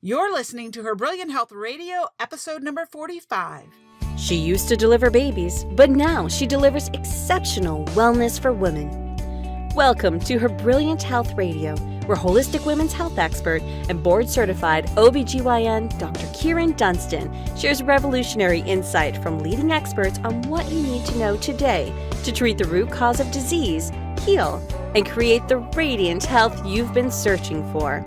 You're listening to Her Brilliant Health Radio, episode number 45. She used to deliver babies, but now she delivers exceptional wellness for women. Welcome to Her Brilliant Health Radio, where holistic women's health expert and board-certified OBGYN Dr. Kyrin Dunstan shares revolutionary insight from leading experts on what you need to know today to treat the root cause of disease, heal, and create the radiant health you've been searching for.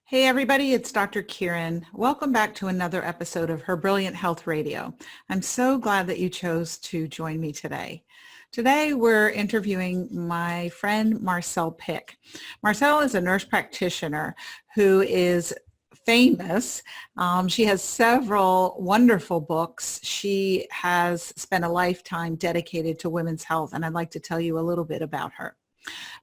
Hey everybody, it's Dr. Kyrin. Welcome back to another episode of Her Brilliant Health Radio. I'm so glad that you chose to join me today. Today we're interviewing my friend Marcelle Pick. Marcelle is a nurse practitioner who is famous. She has several wonderful books. She has spent a lifetime dedicated to women's health, and I'd like to tell you a little bit about her.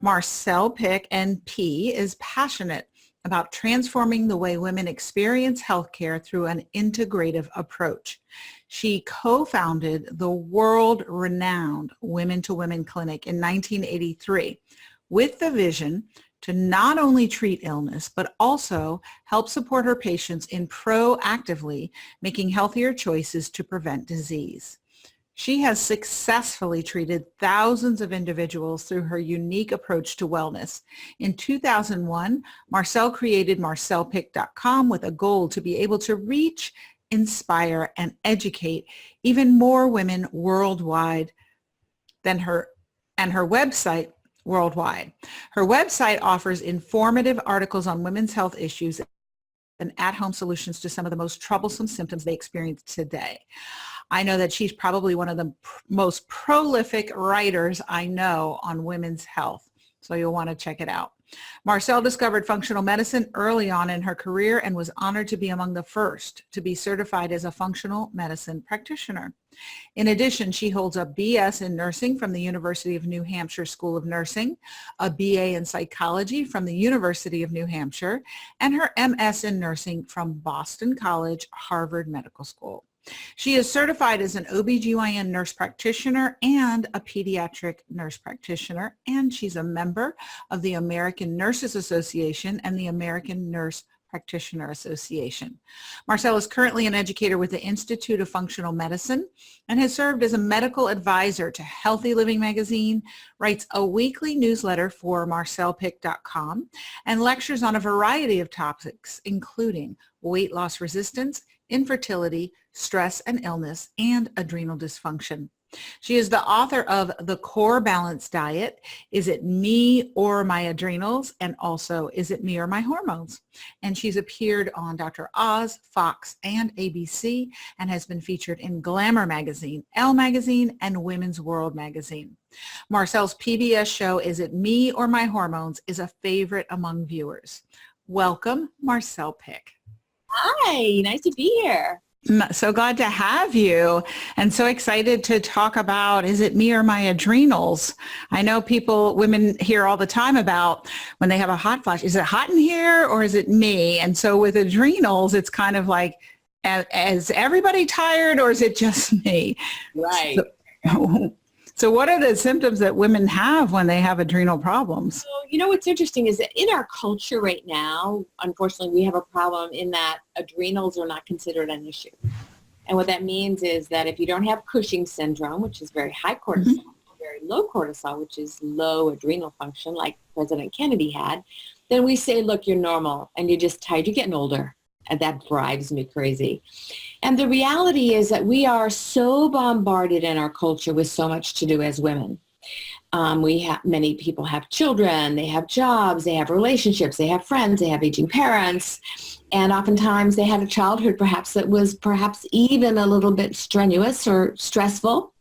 Marcelle Pick, NP, is passionate about transforming the way women experience healthcare through an integrative approach. She co-founded the world-renowned Women to Women Clinic in 1983 with the vision to not only treat illness, but also help support her patients in proactively making healthier choices to prevent disease. She has successfully treated thousands of individuals through her unique approach to wellness. In 2001, Marcelle created MarcellePick.com with a goal to be able to reach, inspire, and educate even more women worldwide than her website worldwide. Her website offers informative articles on women's health issues and at-home solutions to some of the most troublesome symptoms they experience today. I know that she's probably one of the most prolific writers I know on women's health, so you'll want to check it out. Marcelle discovered functional medicine early on in her career and was honored to be among the first to be certified as a functional medicine practitioner. In addition, she holds a BS in nursing from the University of New Hampshire School of Nursing, a BA in psychology from the University of New Hampshire, and her MS in nursing from Boston College, Harvard Medical School. She is certified as an OBGYN nurse practitioner and a pediatric nurse practitioner, and she's a member of the American Nurses Association and the American Nurse Practitioner Association. Marcelle is currently an educator with the Institute of Functional Medicine and has served as a medical advisor to Healthy Living magazine, writes a weekly newsletter for MarcellePick.com, and lectures on a variety of topics, including weight loss resistance, infertility, stress and illness, and adrenal dysfunction. She is the author of The Core Balance Diet, Is It Me or My Adrenals? And also, Is It Me or My Hormones? And she's appeared on Dr. Oz, Fox, and ABC, and has been featured in Glamour Magazine, Elle Magazine, and Women's World Magazine. Marcelle's PBS show, Is It Me or My Hormones? Is a favorite among viewers. Welcome, Marcelle Pick. Hi, nice to be here. So glad to have you and so excited to talk about, is it me or my adrenals? I know women hear all the time about when they have a hot flash, is it hot in here or is it me? And so with adrenals, it's kind of like, is everybody tired or is it just me? Right. So what are the symptoms that women have when they have adrenal problems? So, what's interesting is that in our culture right now, unfortunately, we have a problem in that adrenals are not considered an issue. And what that means is that if you don't have Cushing's syndrome, which is very high cortisol, very low cortisol, which is low adrenal function, like President Kennedy had, then we say, look, you're normal and you're just tired. You're getting older. And that drives me crazy. And the reality is that we are so bombarded in our culture with so much to do as women. Many people have children, they have jobs, they have relationships, they have friends, they have aging parents, and oftentimes they had a childhood perhaps that was perhaps even a little bit strenuous or stressful.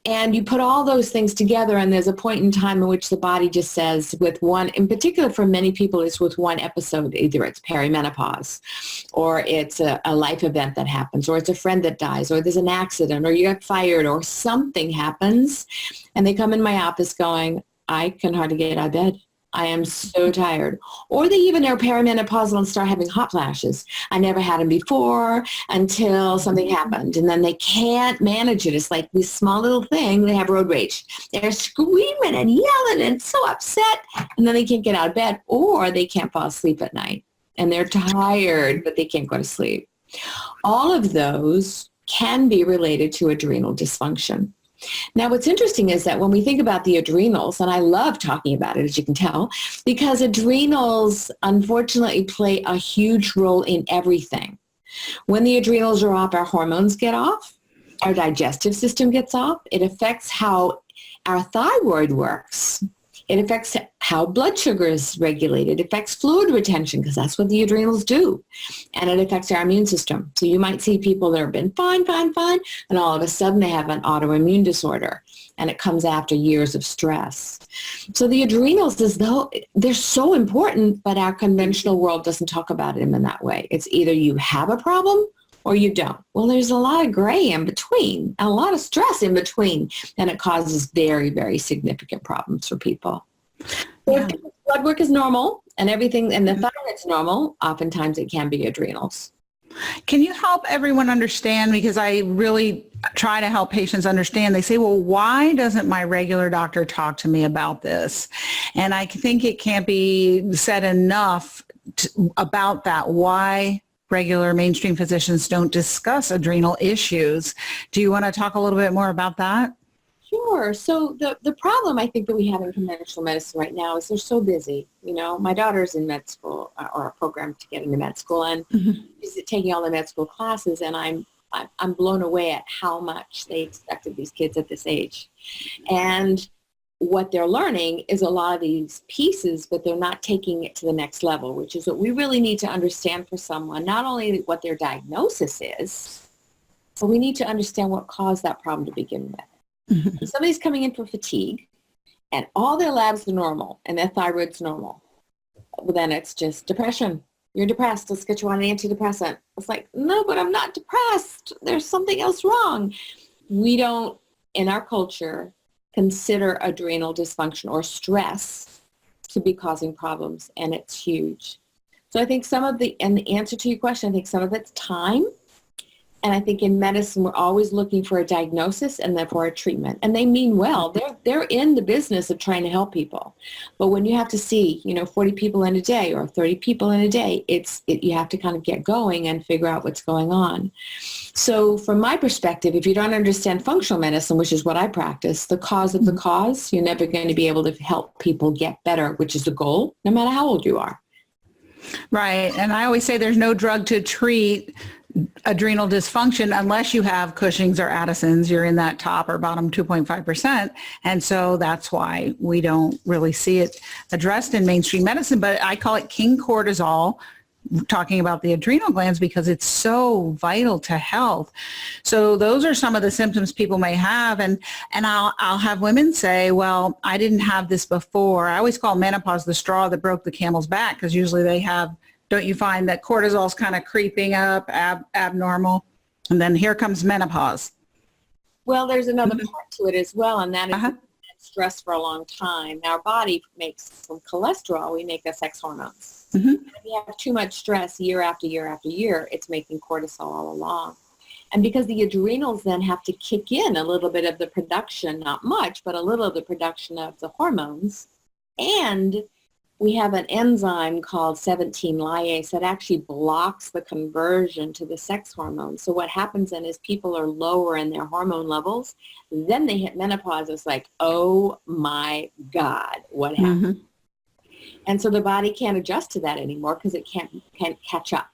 And you put all those things together and there's a point in time in which the body just says with one, in particular for many people, it's with one episode, either it's perimenopause or it's a life event that happens or it's a friend that dies or there's an accident or you get fired or something happens and they come in my office going, I can hardly get out of bed. I am so tired. Or they even are perimenopausal and start having hot flashes. I never had them before until something happened. And then they can't manage it. It's like this small little thing. They have road rage. They're screaming and yelling and so upset. And then they can't get out of bed, or they can't fall asleep at night. And they're tired, but they can't go to sleep. All of those can be related to adrenal dysfunction. Now, what's interesting is that when we think about the adrenals, and I love talking about it, as you can tell, because adrenals, unfortunately, play a huge role in everything. When the adrenals are off, our hormones get off, our digestive system gets off. It affects how our thyroid works. It affects how blood sugar is regulated. It affects fluid retention, because that's what the adrenals do. And it affects our immune system. So you might see people that have been fine, and all of a sudden they have an autoimmune disorder, and it comes after years of stress. So the adrenals, as though they're so important, but our conventional world doesn't talk about them in that way. It's either you have a problem or you don't. Well, there's a lot of gray in between, and a lot of stress in between, and it causes very, very significant problems for people. So if blood work is normal and everything, and the thyroid's normal, oftentimes it can be adrenals. Can you help everyone understand? Because I really try to help patients understand. They say, well, why doesn't my regular doctor talk to me about this? And I think it can't be said enough about that. Why regular mainstream physicians don't discuss adrenal issues. Do you want to talk a little bit more about that? Sure. So the problem I think that we have in conventional medicine right now is they're so busy. You know, my daughter's in med school, or a program to get into med school, and she's taking all the med school classes, and I'm blown away at how much they expected these kids at this age. And what they're learning is a lot of these pieces, but they're not taking it to the next level, which is what we really need to understand for someone, not only what their diagnosis is, but we need to understand what caused that problem to begin with. If somebody's coming in for fatigue and all their labs are normal and their thyroid's normal, well, then it's just depression. You're depressed. Let's get you on an antidepressant. It's like, no, but I'm not depressed. There's something else wrong. We don't, in our culture, consider adrenal dysfunction or stress to be causing problems, and it's huge. So I think and the answer to your question, I think some of it's time. And I think in medicine, we're always looking for a diagnosis and therefore a treatment. And they mean well. They're in the business of trying to help people. But when you have to see, 40 people in a day or 30 people in a day, you have to kind of get going and figure out what's going on. So from my perspective, if you don't understand functional medicine, which is what I practice, the cause of the cause, you're never going to be able to help people get better, which is the goal, no matter how old you are. Right. And I always say there's no drug to treat adrenal dysfunction unless you have Cushing's or Addison's. You're in that top or bottom 2.5%. And so that's why we don't really see it addressed in mainstream medicine. But I call it king cortisol, talking about the adrenal glands, because it's so vital to health. So those are some of the symptoms people may have. And I'll have women say, well, I didn't have this before. I always call menopause the straw that broke the camel's back, because usually they have, don't you find that cortisol's kind of creeping up, abnormal? And then here comes menopause. Well, there's another part to it as well, and that is stress for a long time. Our body makes, from cholesterol, we make the sex hormones. If you have too much stress year after year after year, it's making cortisol all along. And because the adrenals then have to kick in a little bit of the production, not much, but a little of the production of the hormones, and we have an enzyme called 17-lyase that actually blocks the conversion to the sex hormone. So what happens then is people are lower in their hormone levels. Then they hit menopause. It's like, oh my God, what happened? And so the body can't adjust to that anymore because it can't catch up.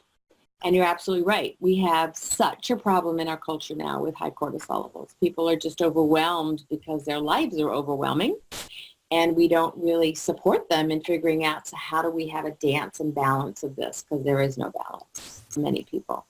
And you're absolutely right. We have such a problem in our culture now with high cortisol levels. People are just overwhelmed because their lives are overwhelming. And we don't really support them in figuring out, so how do we have a dance and balance of this? Because there is no balance for many people.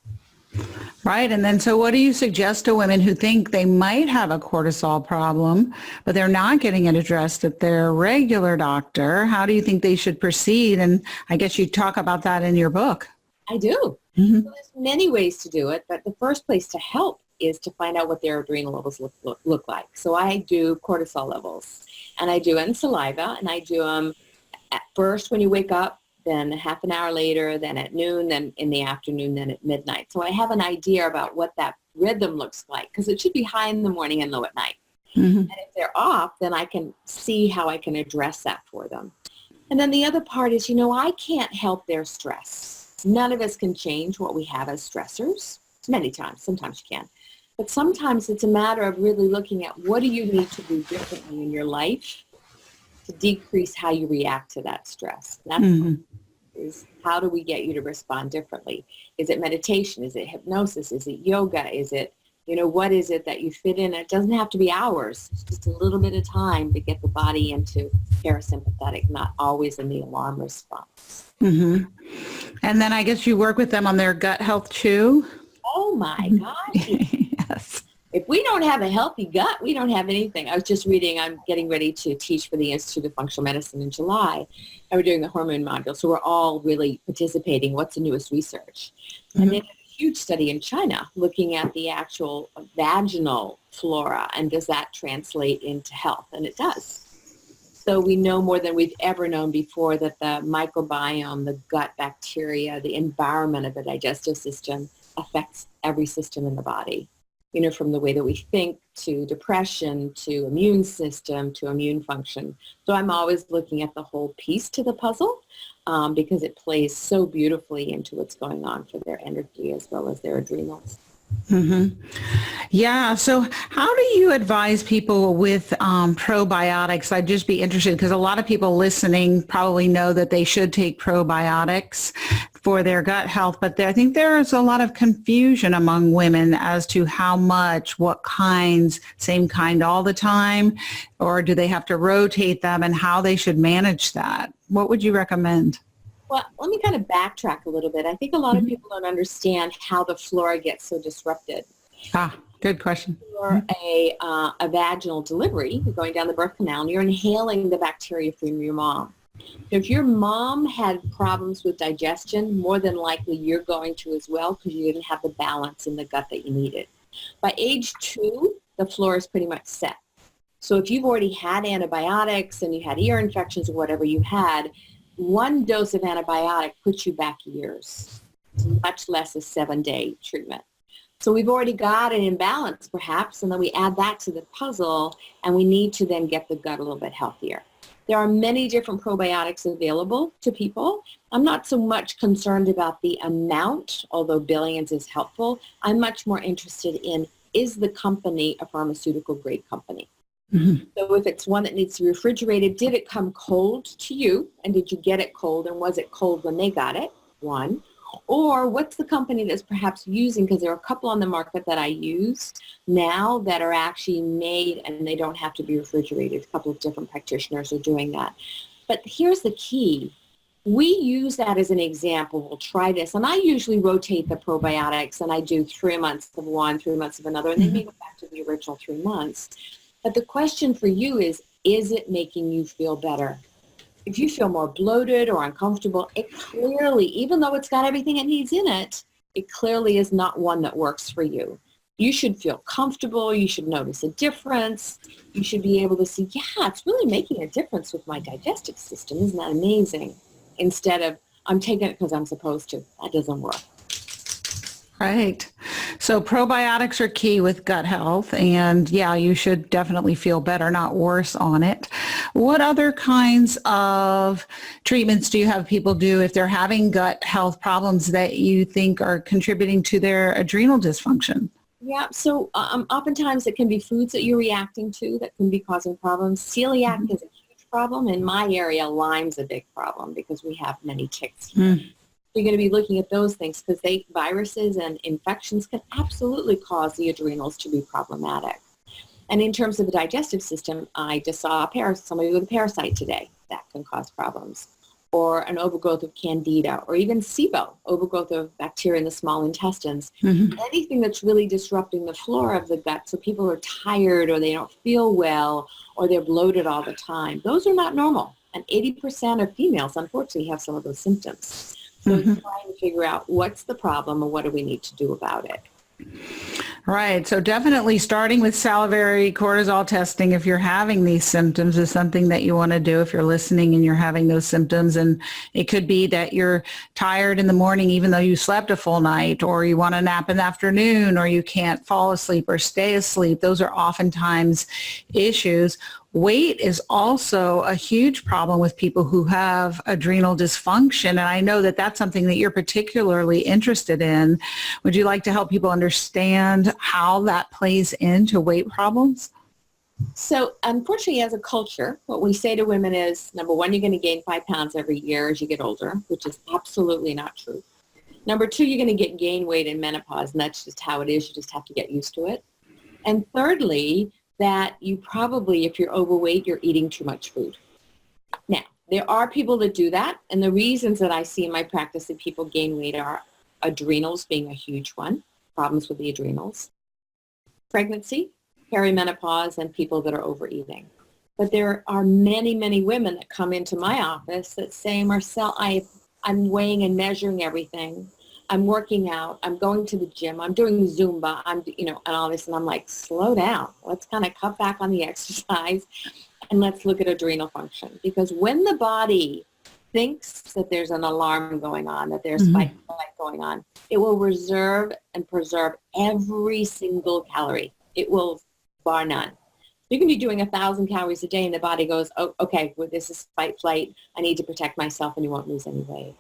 Right. And then so what do you suggest to women who think they might have a cortisol problem, but they're not getting it addressed at their regular doctor? How do you think they should proceed? And I guess you talk about that in your book. I do. So there's many ways to do it, but the first place to help is to find out what their adrenal levels look like. So I do cortisol levels, and I do it in saliva, and I do them at first when you wake up, then half an hour later, then at noon, then in the afternoon, then at midnight. So I have an idea about what that rhythm looks like, because it should be high in the morning and low at night. Mm-hmm. And if they're off, then I can see how I can address that for them. And then the other part is, I can't help their stress. None of us can change what we have as stressors. Many times, sometimes you can. But sometimes it's a matter of really looking at what do you need to do differently in your life to decrease how you react to that stress. That's is how do we get you to respond differently? Is it meditation? Is it hypnosis? Is it yoga? Is it, what is it that you fit in? It doesn't have to be hours. It's just a little bit of time to get the body into parasympathetic, not always in the alarm response. Mm-hmm. And then I guess you work with them on their gut health too? Oh my God. Yes. If we don't have a healthy gut, we don't have anything. I was just reading, I'm getting ready to teach for the Institute of Functional Medicine in July, and we're doing the hormone module. So we're all really participating. What's the newest research? Mm-hmm. And they did a huge study in China looking at the actual vaginal flora, and does that translate into health? And it does. So we know more than we've ever known before that the microbiome, the gut bacteria, the environment of the digestive system affects every system in the body. From the way that we think to depression, to immune system, to immune function. So I'm always looking at the whole piece to the puzzle because it plays so beautifully into what's going on for their energy as well as their adrenals. Mm-hmm. Yeah. So how do you advise people with probiotics? I'd just be interested because a lot of people listening probably know that they should take probiotics for their gut health, but I think there is a lot of confusion among women as to how much, what kinds, same kind all the time, or do they have to rotate them and how they should manage that? What would you recommend? Well, let me kind of backtrack a little bit. I think a lot of people don't understand how the flora gets so disrupted. Good question. For a vaginal delivery, you're going down the birth canal and you're inhaling the bacteria from your mom. If your mom had problems with digestion, more than likely you're going to as well because you didn't have the balance in the gut that you needed. By age 2, the flora is pretty much set. So if you've already had antibiotics and you had ear infections or whatever you had, one dose of antibiotic puts you back years, much less a 7-day treatment. So we've already got an imbalance perhaps, and then we add that to the puzzle, and we need to then get the gut a little bit healthier. There are many different probiotics available to people. I'm not so much concerned about the amount, although billions is helpful. I'm much more interested in, is the company a pharmaceutical grade company? Mm-hmm. So if it's one that needs to be refrigerated, did it come cold to you? And did you get it cold? And was it cold when they got it? One. Or what's the company that's perhaps using, because there are a couple on the market that I use now that are actually made and they don't have to be refrigerated. A couple of different practitioners are doing that. But here's the key. We use that as an example. We'll try this. And I usually rotate the probiotics and I do 3 months of one, 3 months of another, and then we go back to the original 3 months. But the question for you is it making you feel better? If you feel more bloated or uncomfortable, it clearly, even though it's got everything it needs in it, it clearly is not one that works for you. You should feel comfortable. You should notice a difference. You should be able to see, yeah, it's really making a difference with my digestive system. Isn't that amazing? Instead of, I'm taking it because I'm supposed to. That doesn't work. Right. So probiotics are key with gut health, and yeah, you should definitely feel better, not worse on it. What other kinds of treatments do you have people do if they're having gut health problems that you think are contributing to their adrenal dysfunction? Yeah, so oftentimes it can be foods that you're reacting to that can be causing problems. Celiac is a huge problem. In my area, Lyme's a big problem because we have many ticks here. You're going to be looking at those things because viruses and infections can absolutely cause the adrenals to be problematic. And in terms of the digestive system, I just saw somebody with a parasite today that can cause problems, or an overgrowth of candida, or even SIBO, overgrowth of bacteria in the small intestines. Anything that's really disrupting the flora of the gut, so people are tired or they don't feel well or they're bloated all the time. Those are not normal. And 80% of females, unfortunately, have some of those symptoms. So it's trying to figure out what's the problem and what do we need to do about it. Right. So definitely starting with salivary cortisol testing if you're having these symptoms is something that you want to do if you're listening and you're having those symptoms. And it could be that you're tired in the morning even though you slept a full night, or you want to nap in the afternoon, or you can't fall asleep or stay asleep. Those are oftentimes issues. Weight is also a huge problem with people who have adrenal dysfunction. And I know that that's something that you're particularly interested in. Would you like to help people understand how that plays into weight problems? So unfortunately, as a culture, what we say to women is, number one, you're going to gain 5 pounds every year as you get older, which is absolutely not true. Number two, you're going to gain weight in menopause, and that's just how it is. You just have to get used to it. And thirdly, that you probably, if you're overweight, you're eating too much food. Now, there are people that do that, and the reasons that I see in my practice that people gain weight are adrenals being a huge one, problems with the adrenals, pregnancy, perimenopause, and people that are overeating. But there are many, many women that come into my office that say, Marcelle, I'm weighing and measuring everything. I'm working out, I'm going to the gym, I'm doing Zumba, and all this, and I'm like, slow down. Let's kind of cut back on the exercise and let's look at adrenal function. Because when the body thinks that there's an alarm going on, that there's fight or flight going on, it will reserve and preserve every single calorie. It will, bar none. You can be doing 1,000 calories a day and the body goes, oh, okay, well, this is fight, flight. I need to protect myself, and you won't lose any weight.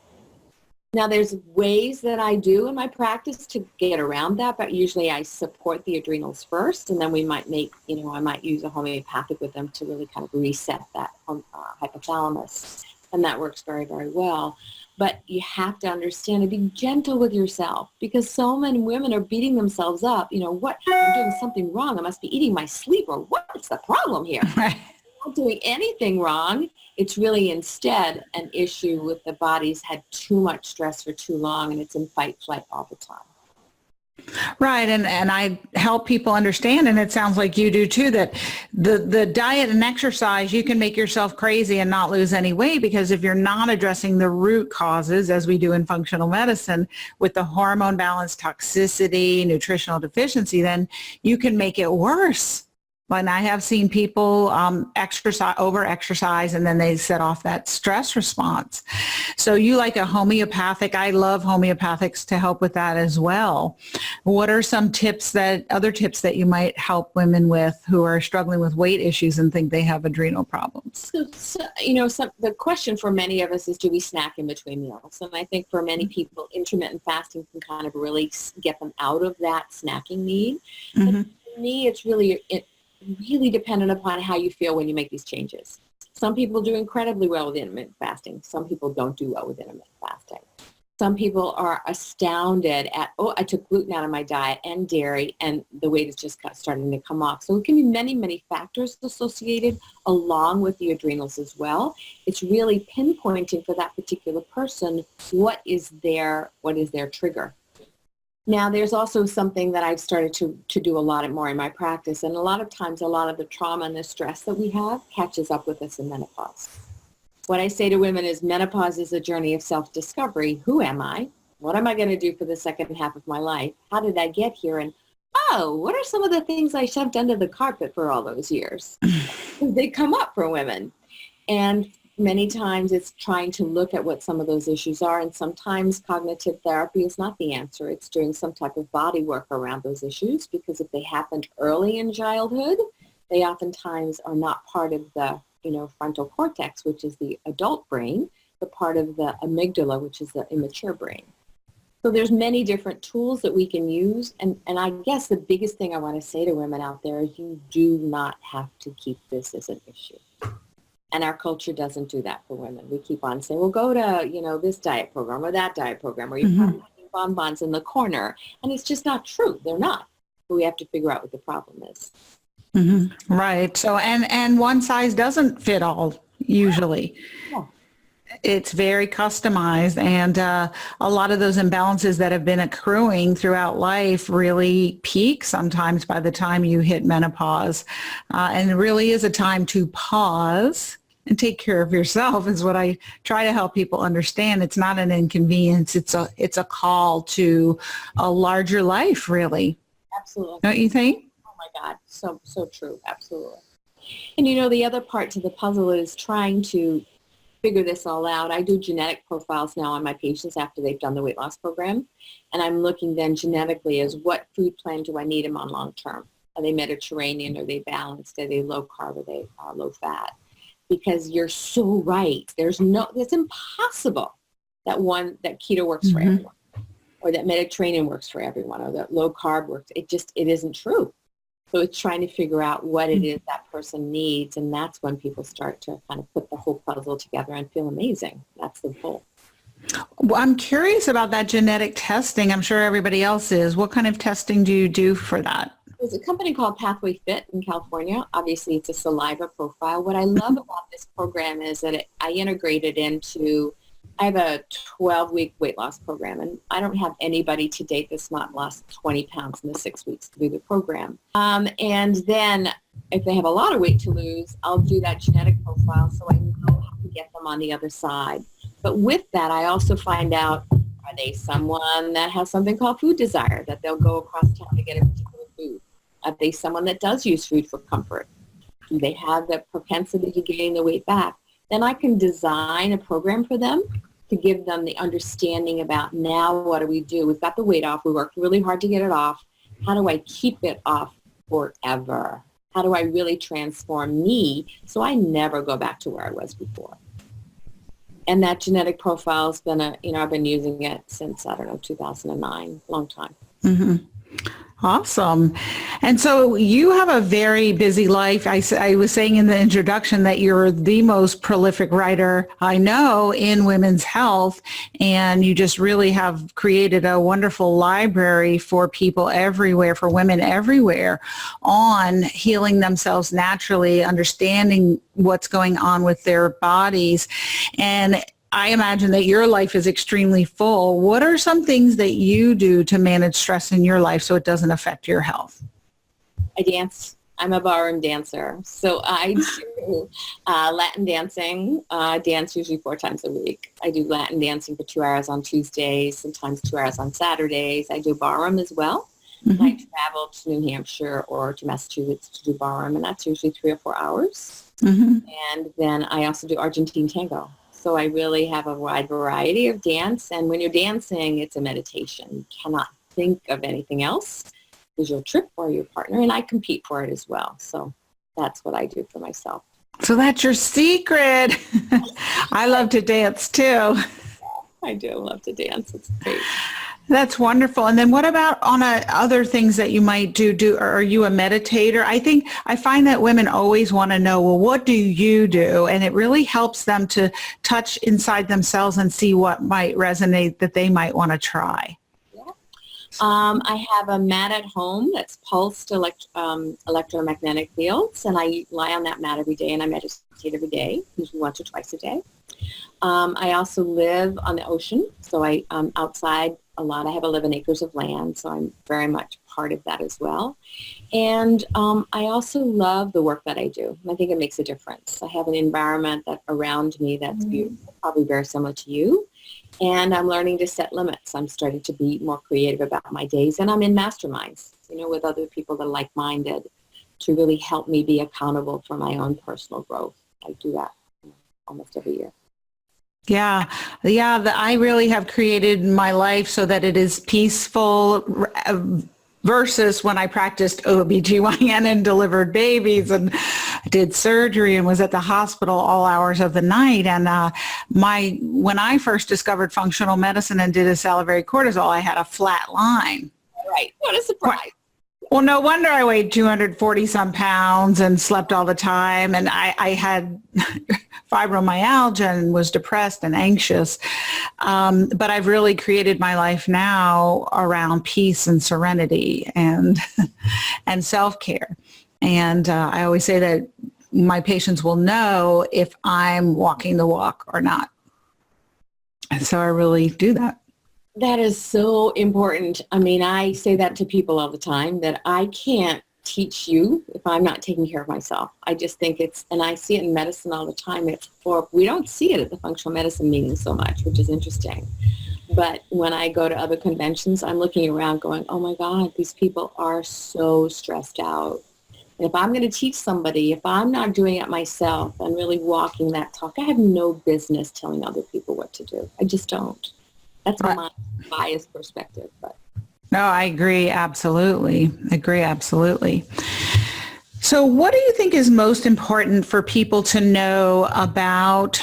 Now, there's ways that I do in my practice to get around that, but usually I support the adrenals first, and then we might I might use a homeopathic with them to really kind of reset that hypothalamus, and that works very, very well. But you have to understand and be gentle with yourself, because so many women are beating themselves up. What? I'm doing something wrong. I must be eating my sleep, or what's the problem here? Right. Not doing anything wrong. It's really instead an issue with the body's had too much stress for too long, and it's in fight, flight all the time. Right. And I help people understand, and it sounds like you do too, that the diet and exercise, you can make yourself crazy and not lose any weight, because if you're not addressing the root causes, as we do in functional medicine, with the hormone balance, toxicity, nutritional deficiency, then you can make it worse. And I have seen people over-exercise, and then they set off that stress response. So you like a homeopathic. I love homeopathics to help with that as well. What are some other tips that you might help women with who are struggling with weight issues and think they have adrenal problems? So the question for many of us is, do we snack in between meals? And I think for many people, intermittent fasting can kind of really get them out of that snacking need. Mm-hmm. But for me, it's really dependent upon how you feel when you make these changes. Some people do incredibly well with intermittent fasting. Some people don't do well with intermittent fasting. Some people are astounded at, I took gluten out of my diet and dairy, and the weight is just starting to come off. So it can be many, many factors associated along with the adrenals as well. It's really pinpointing for that particular person what is their trigger. Now, there's also something that I've started to do a lot more in my practice, and a lot of times, a lot of the trauma and the stress that we have catches up with us in menopause. What I say to women is, menopause is a journey of self-discovery. Who am I? What am I going to do for the second half of my life? How did I get here? And, what are some of the things I shoved under the carpet for all those years? They come up for women. And many times it's trying to look at what some of those issues are, and sometimes cognitive therapy is not the answer. It's doing some type of body work around those issues, because if they happened early in childhood, they oftentimes are not part of the frontal cortex, which is the adult brain, but part of the amygdala, which is the immature brain. So there's many different tools that we can use, and I guess the biggest thing I want to say to women out there is, you do not have to keep this as an issue. And our culture doesn't do that for women. We keep on saying, well, go to, this diet program or that diet program, or you find bonbons in the corner. And it's just not true. They're not. But we have to figure out what the problem is. Mm-hmm. Right. So, and one size doesn't fit all, usually. Yeah. It's very customized, and a lot of those imbalances that have been accruing throughout life really peak sometimes by the time you hit menopause. And it really is a time to pause and take care of yourself, is what I try to help people understand. It's not an inconvenience. It's a call to a larger life, really. Absolutely. Don't you think? Oh my God. So true. Absolutely. And the other part to the puzzle is trying to figure this all out. I do genetic profiles now on my patients after they've done the weight loss program. And I'm looking then genetically as what food plan do I need them on long term? Are they Mediterranean? Are they balanced? Are they low carb? Are they low fat? Because you're so right. It's impossible that keto works for everyone, or that Mediterranean works for everyone, or that low carb works. It isn't true. So it's trying to figure out what it is that person needs, and that's when people start to kind of put the whole puzzle together and feel amazing. That's the goal. Well, I'm curious about that genetic testing. I'm sure everybody else is. What kind of testing do you do for that? There's a company called Pathway Fit in California. Obviously, it's a saliva profile. What I love about this program is that I integrate it into, I have a 12-week weight loss program, and I don't have anybody to date that's not lost 20 pounds in the 6 weeks to do the program. And then if they have a lot of weight to lose, I'll do that genetic profile so I know how to get them on the other side. But with that, I also find out, are they someone that has something called food desire, that they'll go across town to get a particular food? Are they someone that does use food for comfort? Do they have the propensity to gain the weight back? Then I can design a program for them to give them the understanding about, now what do we do? We've got the weight off. We worked really hard to get it off. How do I keep it off forever? How do I really transform me so I never go back to where I was before? And that genetic profile has been I've been using it since, 2009, long time. Mm-hmm. Awesome. And so you have a very busy life. I was saying in the introduction that you're the most prolific writer I know in women's health, and you just really have created a wonderful library for people everywhere, for women everywhere, on healing themselves naturally, understanding what's going on with their bodies. And I imagine that your life is extremely full. What are some things that you do to manage stress in your life so it doesn't affect your health? I dance. I'm a ballroom dancer. So I do Latin dancing. I dance usually 4 times a week. I do Latin dancing for 2 hours on Tuesdays, sometimes 2 hours on Saturdays. I do ballroom as well. Mm-hmm. I travel to New Hampshire or to Massachusetts to do ballroom, and that's usually 3 or 4 hours. Mm-hmm. And then I also do Argentine tango. So I really have a wide variety of dance. And when you're dancing, it's a meditation. You cannot think of anything else because you'll trip for your partner. And I compete for it as well. So that's what I do for myself. So that's your secret. I love to dance too. I do love to dance. It's great. That's wonderful. And then what about on other things that you might do? Are you a meditator? I find that women always want to know, well, what do you do? And it really helps them to touch inside themselves and see what might resonate that they might want to try. Yeah. I have a mat at home that's pulsed electromagnetic fields, and I lie on that mat every day, and I meditate every day, usually once or twice a day. I also live on the ocean, so I'm outside a lot. I have 11 acres of land, so I'm very much part of that as well. And I also love the work that I do. I think it makes a difference. I have an environment around me that's beautiful, probably very similar to you. And I'm learning to set limits. I'm starting to be more creative about my days. And I'm in masterminds, with other people that are like-minded to really help me be accountable for my own personal growth. I do that almost every year. Yeah. I really have created my life so that it is peaceful versus when I practiced OBGYN and delivered babies and did surgery and was at the hospital all hours of the night. And when I first discovered functional medicine and did a salivary cortisol, I had a flat line. Right. What a surprise. Well, no wonder I weighed 240 some pounds and slept all the time. And I had fibromyalgia and was depressed and anxious. But I've really created my life now around peace and serenity and self-care. And I always say that my patients will know if I'm walking the walk or not. And so I really do that. That is so important. I mean, I say that to people all the time, that I can't teach you if I'm not taking care of myself. I just think and I see it in medicine all the time. We don't see it at the functional medicine meeting so much, which is interesting. But when I go to other conventions, I'm looking around going, oh my God, these people are so stressed out. And if I'm going to teach somebody, if I'm not doing it myself and really walking that talk, I have no business telling other people what to do. I just don't. That's my biased perspective. But No, I agree. Absolutely. Agree. Absolutely. So what do you think is most important for people to know about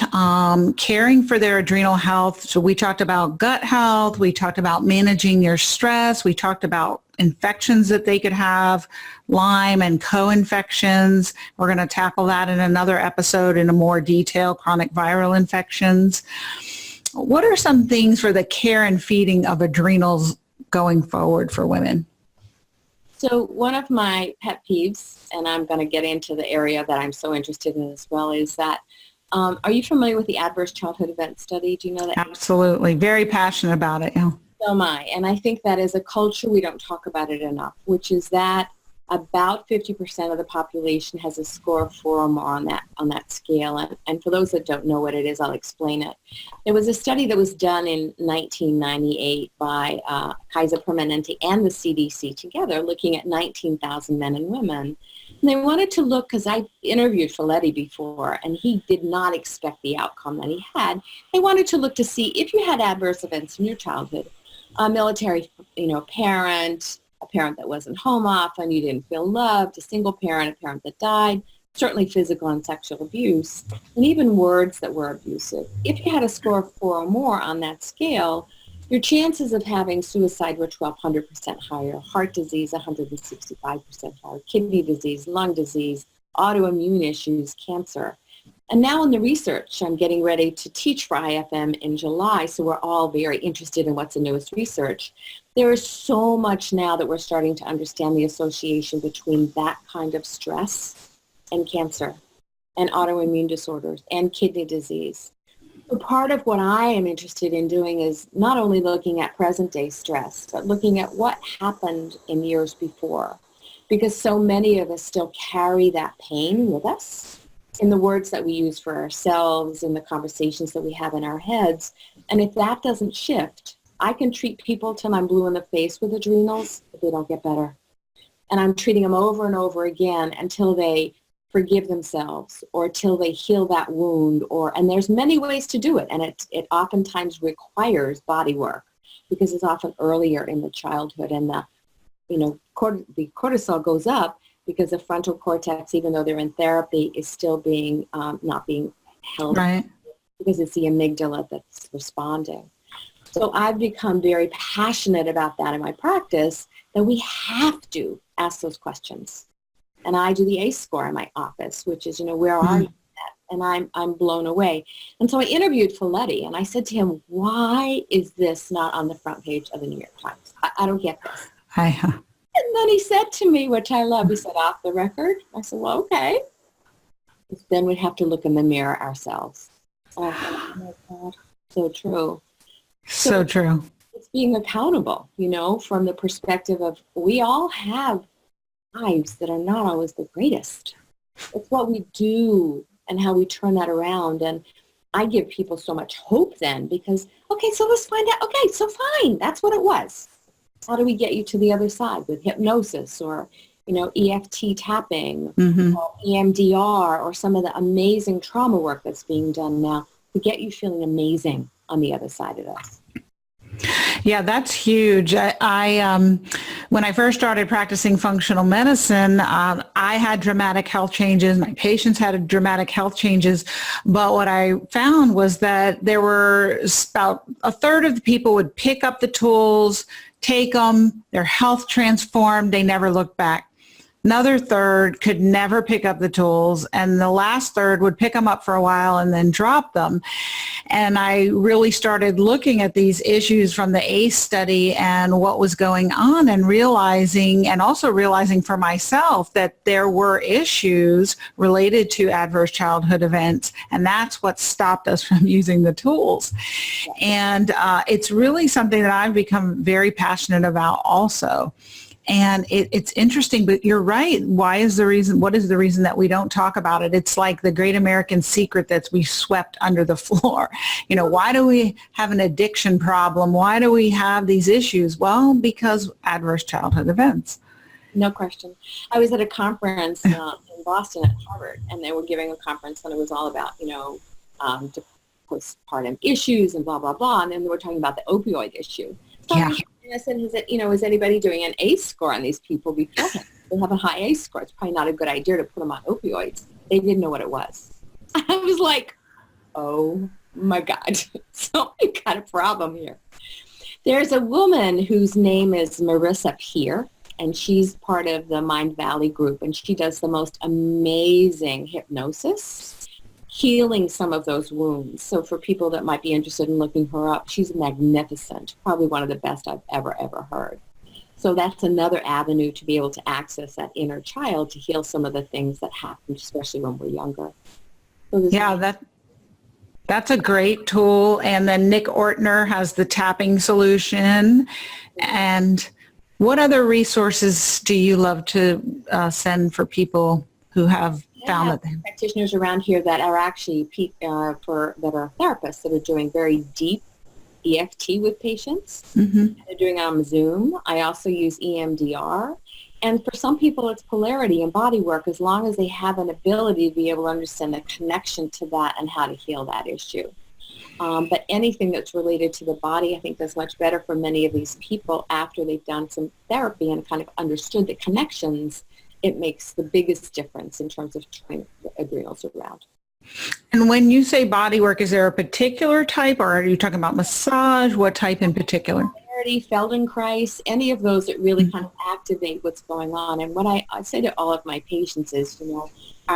caring for their adrenal health? So we talked about gut health. We talked about managing your stress. We talked about infections that they could have, Lyme and co-infections. We're going to tackle that in another episode in a more detail, chronic viral infections. What are some things for the care and feeding of adrenals going forward for women? so one of my pet peeves, and I'm going to get into the area that I'm so interested in as well, is that, are you familiar with the adverse childhood event study? Do you know that? Absolutely. Very passionate about it. Yeah. So am I. And I think that as a culture, we don't talk about it enough, which is that about 50% of the population has a score of 4 or more on that scale. And for those that don't know what it is, I'll explain it. There was a study that was done in 1998 by Kaiser Permanente and the CDC together, looking at 19,000 men and women. And they wanted to look, because I interviewed Folletti before, and he did not expect the outcome that he had. They wanted to look to see if you had adverse events in your childhood, a military, parent, a parent that wasn't home often, you didn't feel loved, a single parent, a parent that died, certainly physical and sexual abuse, and even words that were abusive. If you had a score of 4 or more on that scale, your chances of having suicide were 1,200% higher, heart disease 165% higher, kidney disease, lung disease, autoimmune issues, cancer. And now in the research, I'm getting ready to teach for IFM in July, so we're all very interested in what's the newest research. There is so much now that we're starting to understand the association between that kind of stress and cancer and autoimmune disorders and kidney disease. So part of what I am interested in doing is not only looking at present day stress, but looking at what happened in years before, because so many of us still carry that pain with us in the words that we use for ourselves, in the conversations that we have in our heads. And if that doesn't shift, I can treat people till I'm blue in the face with adrenals, but they don't get better. And I'm treating them over and over again until they forgive themselves or till they heal that wound. And there's many ways to do it. And it oftentimes requires body work because it's often earlier in the childhood, and the cortisol goes up because the frontal cortex, even though they're in therapy, is still being not being held, Right. because it's the amygdala that's responding. So I've become very passionate about that in my practice, that we have to ask those questions. And I do the ACE score in my office, which is, where are you at? And I'm blown away. And so I interviewed Folletti, and I said to him, why is this not on the front page of the New York Times? I don't get this. And then he said to me, which I love, he said, off the record. I said, well, okay. Then we'd have to look in the mirror ourselves. And I thought, oh my God, so true. So true. It's being accountable, from the perspective of we all have lives that are not always the greatest. It's what we do and how we turn that around. And I give people so much hope then, because, okay, so let's find out. Okay, so fine, that's what it was. How do we get you to the other side with hypnosis or, EFT tapping, or EMDR, or some of the amazing trauma work that's being done now to get you feeling amazing on the other side of this? Yeah, that's huge. I when I first started practicing functional medicine, I had dramatic health changes. My patients had dramatic health changes. But what I found was that there were about a third of the people would pick up the tools, take them, their health transformed, they never looked back. Another third could never pick up the tools, and the last third would pick them up for a while and then drop them. And I really started looking at these issues from the ACE study and what was going on, and also realizing for myself that there were issues related to adverse childhood events, and that's what stopped us from using the tools. And it's really something that I've become very passionate about also. And it's interesting, but you're right. What is the reason that we don't talk about it? It's like the great American secret that we swept under the floor. Why do we have an addiction problem? Why do we have these issues? Well, because adverse childhood events. No question. I was at a conference in Boston at Harvard, and they were giving a conference, and it was all about, postpartum issues and blah, blah, blah. And then they were talking about the opioid issue. So Yeah. I said, is anybody doing an ACE score on these people beforehand? They have a high ACE score. It's probably not a good idea to put them on opioids. They didn't know what it was. I was like, oh my God. So I got a problem here. There's a woman whose name is Marcelle Pick, and she's part of the Mind Valley group, and she does the most amazing hypnosis, healing some of those wounds. So for people that might be interested in looking her up, she's magnificent, probably one of the best I've ever heard. So that's another avenue to be able to access that inner child to heal some of the things that happen, especially when we're younger. So that's a great tool. And then Nick Ortner has the tapping solution. And what other resources do you love to send for people who have found that they practitioners around here that are actually that are therapists that are doing very deep EFT with patients. Mm-hmm. They're doing it on Zoom. I also use EMDR. And for some people, it's polarity and body work, as long as they have an ability to be able to understand the connection to that and how to heal that issue. But anything that's related to the body, I think that's much better for many of these people after they've done some therapy and kind of understood the connections. It makes the biggest difference in terms of turning the adrenals around. And when you say body work, is there a particular type, or are you talking about massage? What type in particular? Feldenkrais, any of those that really kind of activate what's going on. And what I say to all of my patients is,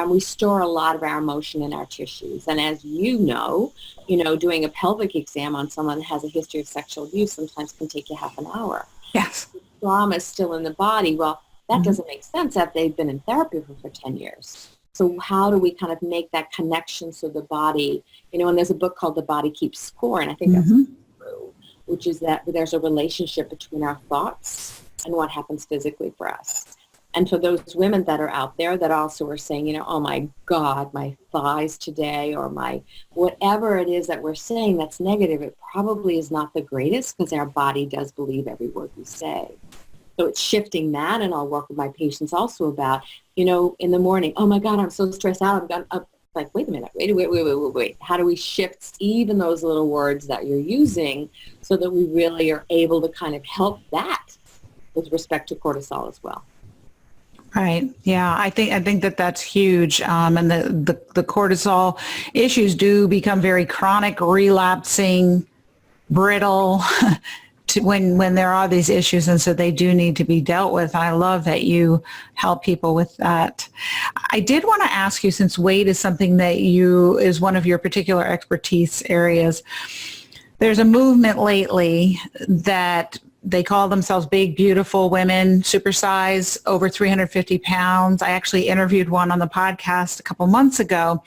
we store a lot of our emotion in our tissues. And as you know, doing a pelvic exam on someone that has a history of sexual abuse sometimes can take you half an hour. Yes. The trauma is still in the body. Well, that doesn't make sense if they've been in therapy for 10 years. So how do we kind of make that connection so the body, and there's a book called The Body Keeps Score, and I think that's true, which is that there's a relationship between our thoughts and what happens physically for us. And for those women that are out there that also are saying, oh my God, my thighs today, or my whatever it is that we're saying that's negative, it probably is not the greatest, because our body does believe every word we say. So it's shifting that, and I'll work with my patients also about, in the morning, oh my God, I'm so stressed out. I'm like, wait a minute, wait. How do we shift even those little words that you're using so that we really are able to kind of help that with respect to cortisol as well? Right. Yeah, I think that's huge. And the cortisol issues do become very chronic, relapsing, brittle when there are these issues, and so they do need to be dealt with. And I love that you help people with that. I did want to ask you, since weight is something that is one of your particular expertise areas, there's a movement lately that they call themselves big, beautiful women, supersize, over 350 pounds. I actually interviewed one on the podcast a couple months ago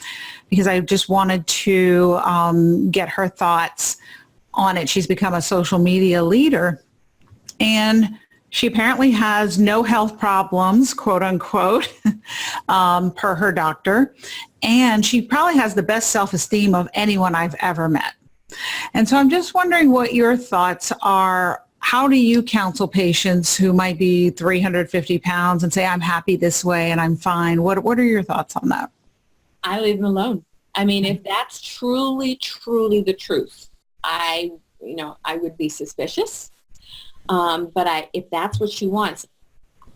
because I just wanted to get her thoughts on it. She's become a social media leader, and she apparently has no health problems, quote unquote, per her doctor. And she probably has the best self-esteem of anyone I've ever met. And so I'm just wondering what your thoughts are. How do you counsel patients who might be 350 pounds and say, I'm happy this way and I'm fine? What are your thoughts on that? I leave them alone. I mean, if that's truly, truly the truth, I would be suspicious. But if that's what she wants,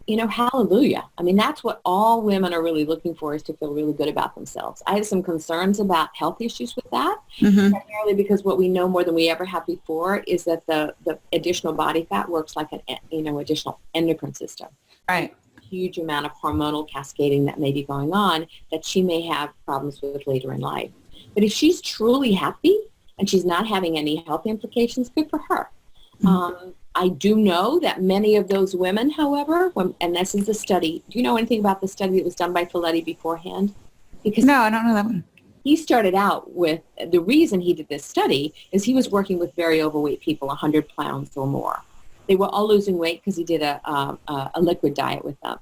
hallelujah. I mean, that's what all women are really looking for, is to feel really good about themselves. I have some concerns about health issues with that, primarily because what we know more than we ever have before is that the additional body fat works like an additional endocrine system. Right. Huge amount of hormonal cascading that may be going on that she may have problems with later in life. But if she's truly happy and she's not having any health implications, good for her. I do know that many of those women, however, and this is a study. Do you know anything about the study that was done by Folletti beforehand? Because no, I don't know that one. He started out with, the reason he did this study is he was working with very overweight people, 100 pounds or more. They were all losing weight because he did a liquid diet with them.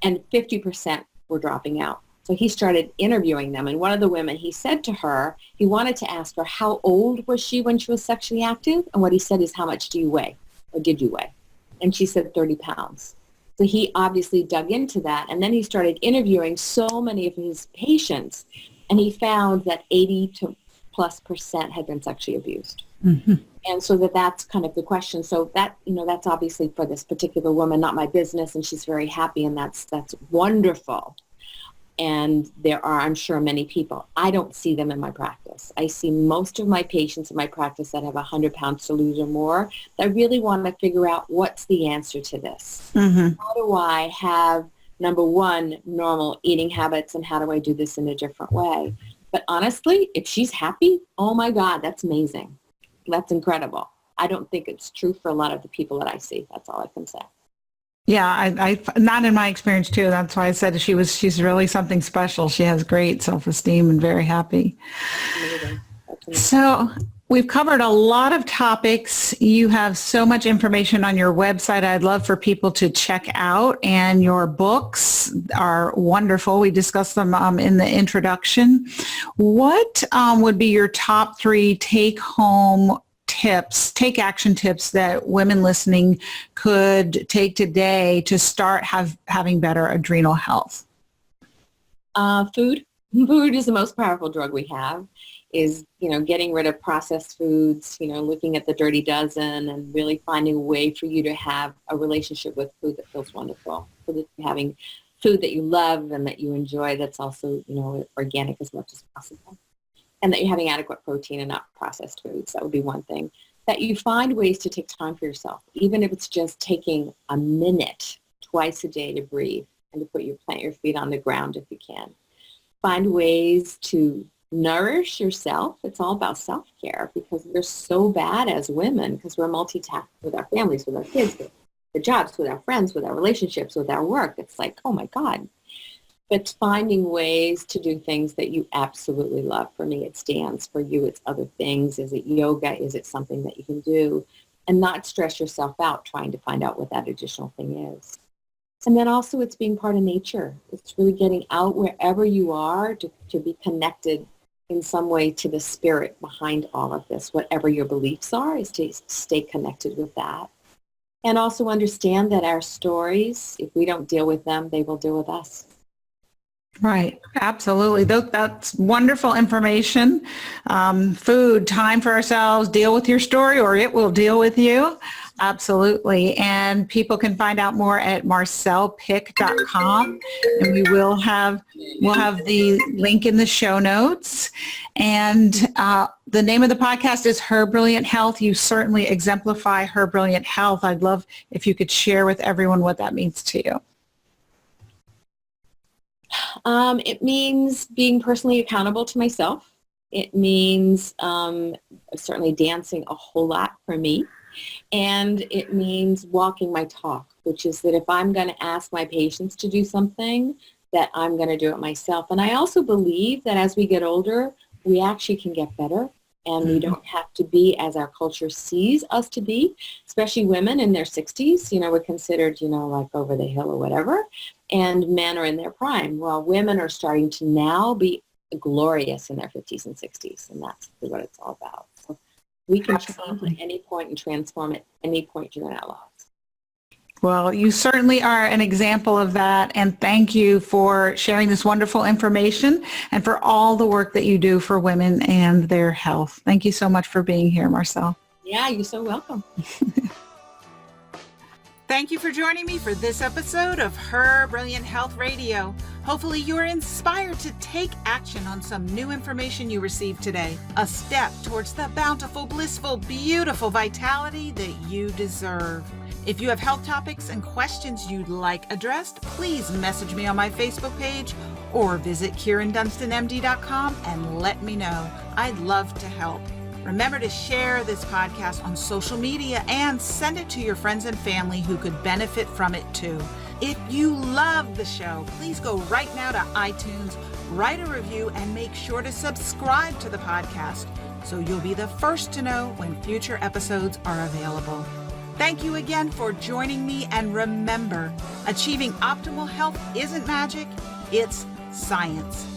And 50% were dropping out. So he started interviewing them. And one of the women, he said to her, he wanted to ask her, how old was she when she was sexually active? And what he said is, how much do you weigh? Or did you weigh? And she said 30 pounds. So he obviously dug into that. And then he started interviewing so many of his patients. And he found that 80+ % had been sexually abused. Mm-hmm. And so that's kind of the question. So that, that's obviously for this particular woman, not my business. And she's very happy. And that's wonderful. And there are, I'm sure, many people. I don't see them in my practice. I see most of my patients in my practice that have 100 pounds to lose or more that really want to figure out what's the answer to this. Mm-hmm. How do I have, number one, normal eating habits, and how do I do this in a different way? But honestly, if she's happy, oh my God, that's amazing. That's incredible. I don't think it's true for a lot of the people that I see. That's all I can say. Yeah, I not in my experience too. That's why I said she's really something special. She has great self-esteem and very happy. Amazing. That's amazing. So we've covered a lot of topics. You have so much information on your website I'd love for people to check out, and your books are wonderful. We discussed them in the introduction. What would be your top 3 take-home take action tips that women listening could take today to start having better adrenal health? Food. Food is the most powerful drug we have. Is, getting rid of processed foods, looking at the dirty dozen and really finding a way for you to have a relationship with food that feels wonderful. So that you're having food that you love and that you enjoy that's also, organic as much as possible. And that you're having adequate protein and not processed foods. That would be one thing. That you find ways to take time for yourself, even if it's just taking a minute twice a day to breathe and to plant your feet on the ground if you can. Find ways to nourish yourself. It's all about self-care because we're so bad as women because we're multitasking with our families, with our kids, with the jobs, with our friends, with our relationships, with our work. It's like, oh my God. But finding ways to do things that you absolutely love. For me, it's dance. For you, it's other things. Is it yoga? Is it something that you can do? And not stress yourself out trying to find out what that additional thing is. And then also it's being part of nature. It's really getting out wherever you are to be connected in some way to the spirit behind all of this. Whatever your beliefs are, is to stay connected with that. And also understand that our stories, if we don't deal with them, they will deal with us. Right. Absolutely. That's wonderful information. Food, time for ourselves, deal with your story or it will deal with you. Absolutely. And people can find out more at marcellepick.com, and we'll have the link in the show notes. And the name of the podcast is Her Brilliant Health. You certainly exemplify her brilliant health. I'd love if you could share with everyone what that means to you. It means being personally accountable to myself. It means certainly dancing a whole lot for me. And it means walking my talk, which is that if I'm going to ask my patients to do something, that I'm going to do it myself. And I also believe that as we get older, we actually can get better. And we don't have to be as our culture sees us to be, especially women in their 60s, we're considered, like over the hill or whatever. And men are in their prime. Well, women are starting to now be glorious in their 50s and 60s. And that's what it's all about. So we can change at any point and transform at any point during our lives. Well, you certainly are an example of that, and thank you for sharing this wonderful information and for all the work that you do for women and their health. Thank you so much for being here, Marcelle. Yeah, you're so welcome. Thank you for joining me for this episode of Her Brilliant Health Radio. Hopefully you are inspired to take action on some new information you received today, a step towards the bountiful, blissful, beautiful vitality that you deserve. If you have health topics and questions you'd like addressed, please message me on my Facebook page or visit KyrinDunstonMD.com and let me know. I'd love to help. Remember to share this podcast on social media and send it to your friends and family who could benefit from it too. If you love the show, please go right now to iTunes, write a review, and make sure to subscribe to the podcast so you'll be the first to know when future episodes are available. Thank you again for joining me, and remember, achieving optimal health isn't magic, it's science.